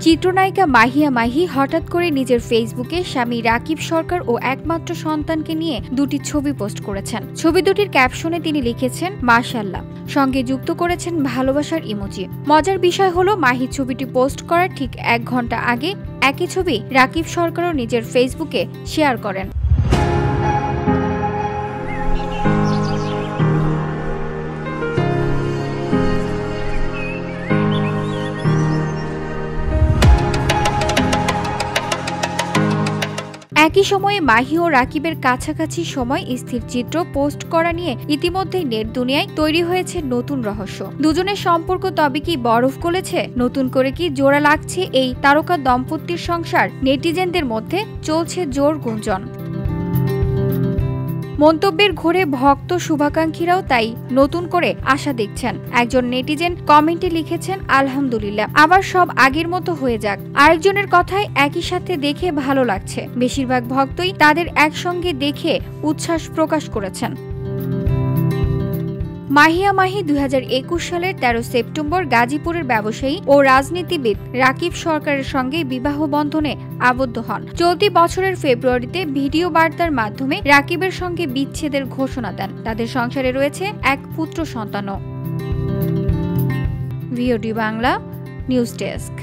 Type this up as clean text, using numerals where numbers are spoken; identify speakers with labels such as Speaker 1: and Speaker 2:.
Speaker 1: চিত্রনায়িকা মাহিয়া মাহি হঠাৎ করে নিজের ফেসবুকে স্বামী রাকিব সরকার ও একমাত্র সন্তানকে নিয়ে দুটি ছবি পোস্ট করেছেন। ছবি দুটির ক্যাপশনে তিনি লিখেছেন মাশাআল্লাহ, সঙ্গে যুক্ত করেছেন ভালোবাসার ইমোজি। মজার বিষয় হলো মাহি ছবিটি পোস্ট করার ঠিক 1 ঘন্টা আগে একই ছবি রাকিব সরকারও নিজের ফেসবুকে শেয়ার করেন। একই সময়ে মাহি ও রাকিবের কাছাকাছি সময় স্থির চিত্র পোস্ট করা নিয়ে ইতিমধ্যেই নেট দুনিয়ায় তৈরি হয়েছে নতুন রহস্য। দুজনের সম্পর্ক তবে কি বরফ গলেছে? নতুন করে কি জোড়া লাগছে এই তারকা দম্পতির সংসার? নেটিজেনদের মধ্যে চলছে জোর গুঞ্জন। মন্তব্যের ঘোরে ভক্ত শুভাকাঙ্ক্ষীরাও তাই নতুন করে আশা দেখছেন। একজন নেটিজেন কমেন্টে লিখেছেন আলহামদুলিল্লাহ, আবার সব আগের মতো হয়ে যাক। আরেকজনের কথায় একই সাথে দেখে ভালো লাগছে। বেশিরভাগ ভক্তই তাদের একসঙ্গে দেখে উচ্ছ্বাস প্রকাশ করেছেন। মাহিয়া মাহি 2021 সালের 13 সেপ্টেম্বর গাজীপুরের ব্যবসায়ী ও রাজনীতিবিদ রাকিব সরকারের সঙ্গে বিবাহ বন্ধনে আবদ্ধ হন। চলতি বছরের ফেব্রুয়ারিতে ভিডিও বার্তার মাধ্যমে রাকিবের সঙ্গে বিচ্ছেদের ঘোষণা দেন। তাদের সংসারে রয়েছে এক পুত্র সন্তানও। VOD Bangla news desk.